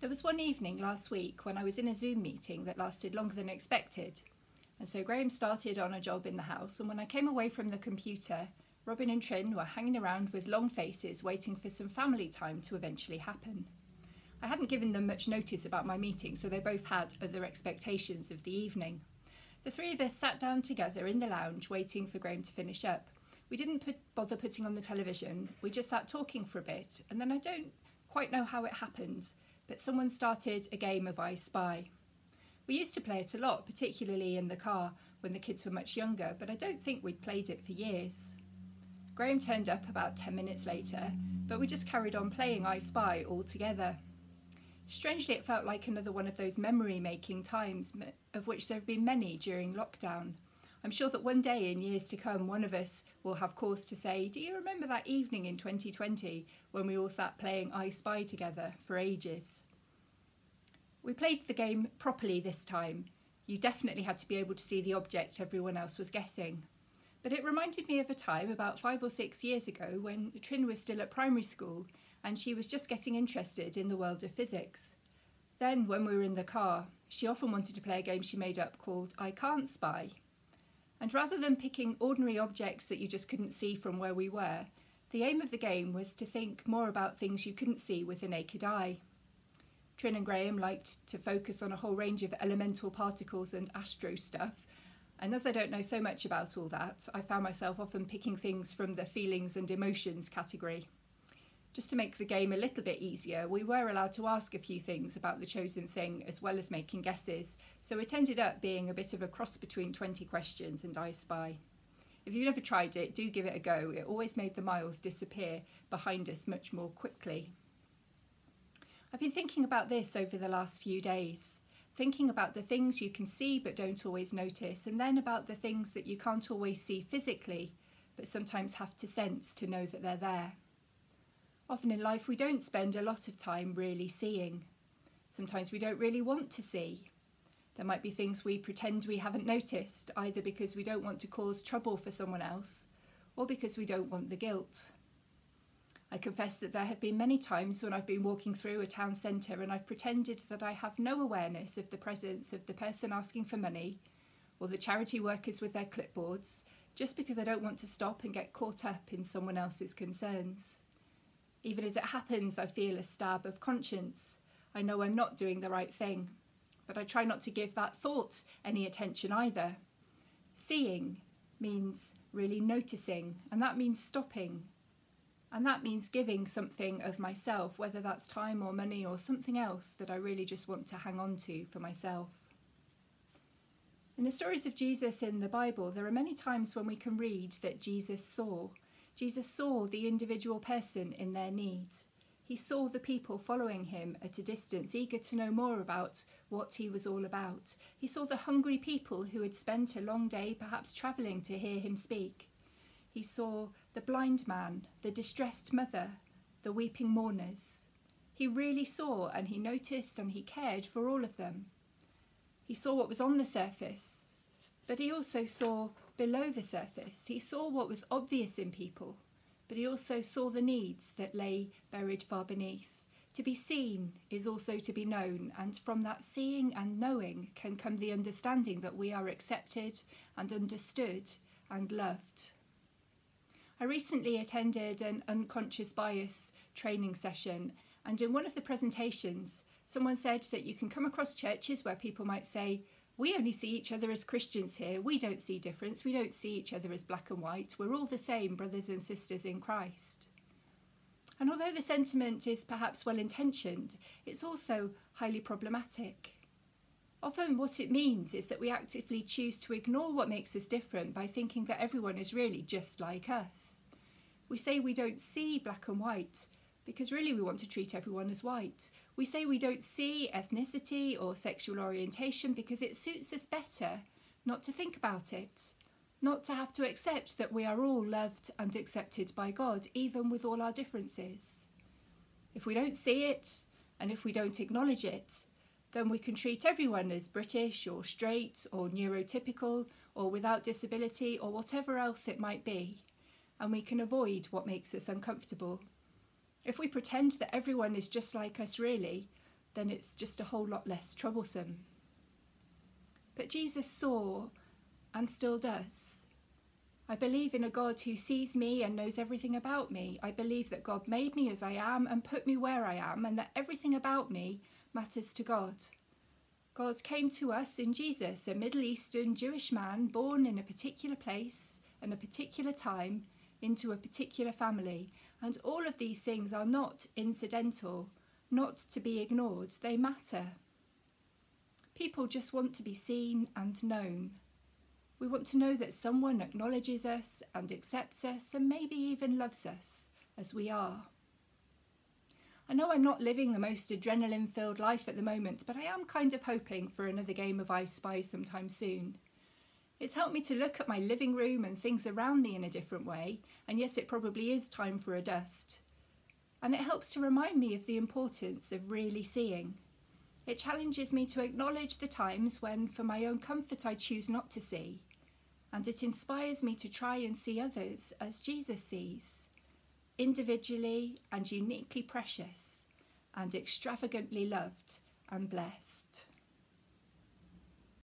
There was one evening last week when I was in a Zoom meeting that lasted longer than expected. And so Graham started on a job in the house, and when I came away from the computer, Robin and Trin were hanging around with long faces waiting for some family time to eventually happen. I hadn't given them much notice about my meeting, so they both had other expectations of the evening. The three of us sat down together in the lounge waiting for Graham to finish up. We didn't bother putting on the television, we just sat talking for a bit, and then I don't quite know how it happened, but someone started a game of I Spy. We used to play it a lot, particularly in the car when the kids were much younger, but I don't think we'd played it for years. Graham turned up about 10 minutes later, but we just carried on playing I Spy all together. Strangely, it felt like another one of those memory-making times, of which there have been many during lockdown. I'm sure that one day in years to come, one of us will have cause to say, "Do you remember that evening in 2020 when we all sat playing I Spy together for ages?" We played the game properly this time. You definitely had to be able to see the object everyone else was guessing. But it reminded me of a time about 5 or 6 years ago when Trin was still at primary school and she was just getting interested in the world of physics. Then, when we were in the car, she often wanted to play a game she made up called I Can't Spy. And rather than picking ordinary objects that you just couldn't see from where we were, the aim of the game was to think more about things you couldn't see with the naked eye. Trin and Graham liked to focus on a whole range of elemental particles and astro stuff, and as I don't know so much about all that, I found myself often picking things from the feelings and emotions category. Just to make the game a little bit easier, we were allowed to ask a few things about the chosen thing as well as making guesses, so it ended up being a bit of a cross between 20 questions and I Spy. If you've never tried it, do give it a go. It always made the miles disappear behind us much more quickly. I've been thinking about this over the last few days, thinking about the things you can see but don't always notice, and then about the things that you can't always see physically, but sometimes have to sense to know that they're there. Often in life we don't spend a lot of time really seeing. Sometimes we don't really want to see. There might be things we pretend we haven't noticed, either because we don't want to cause trouble for someone else, or because we don't want the guilt. I confess that there have been many times when I've been walking through a town centre and I've pretended that I have no awareness of the presence of the person asking for money, or the charity workers with their clipboards, just because I don't want to stop and get caught up in someone else's concerns. Even as it happens, I feel a stab of conscience. I know I'm not doing the right thing, but I try not to give that thought any attention either. Seeing means really noticing, and that means stopping. And that means giving something of myself, whether that's time or money or something else that I really just want to hang on to for myself. In the stories of Jesus in the Bible, there are many times when we can read that Jesus saw. Jesus saw the individual person in their need. He saw the people following him at a distance, eager to know more about what he was all about. He saw the hungry people who had spent a long day perhaps travelling to hear him speak. He saw the blind man, the distressed mother, the weeping mourners. He really saw, and he noticed and he cared for all of them. He saw what was on the surface, but he also saw below the surface. He saw what was obvious in people, but he also saw the needs that lay buried far beneath. To be seen is also to be known, and from that seeing and knowing can come the understanding that we are accepted and understood and loved. I recently attended an unconscious bias training session, and in one of the presentations, someone said that you can come across churches where people might say, "We only see each other as Christians here. We don't see difference. We don't see each other as black and white. We're all the same, brothers and sisters in Christ." And although the sentiment is perhaps well-intentioned, it's also highly problematic. Often what it means is that we actively choose to ignore what makes us different by thinking that everyone is really just like us. We say we don't see black and white because really we want to treat everyone as white. We say we don't see ethnicity or sexual orientation because it suits us better not to think about it, not to have to accept that we are all loved and accepted by God, even with all our differences. If we don't see it, and if we don't acknowledge it, then we can treat everyone as British or straight or neurotypical or without disability or whatever else it might be, and we can avoid what makes us uncomfortable. If we pretend that everyone is just like us really, then it's just a whole lot less troublesome. But Jesus saw and still does. I believe in a God who sees me and knows everything about me. I believe that God made me as I am and put me where I am, and that everything about me matters to God. God came to us in Jesus, a Middle Eastern Jewish man born in a particular place and a particular time into a particular family. And all of these things are not incidental, not to be ignored. They matter. People just want to be seen and known. We want to know that someone acknowledges us and accepts us and maybe even loves us as we are. I know I'm not living the most adrenaline-filled life at the moment, but I am kind of hoping for another game of I Spy sometime soon. It's helped me to look at my living room and things around me in a different way, and yes, it probably is time for a dust. And it helps to remind me of the importance of really seeing. It challenges me to acknowledge the times when, for my own comfort, I choose not to see. And it inspires me to try and see others as Jesus sees, individually and uniquely precious, and extravagantly loved and blessed.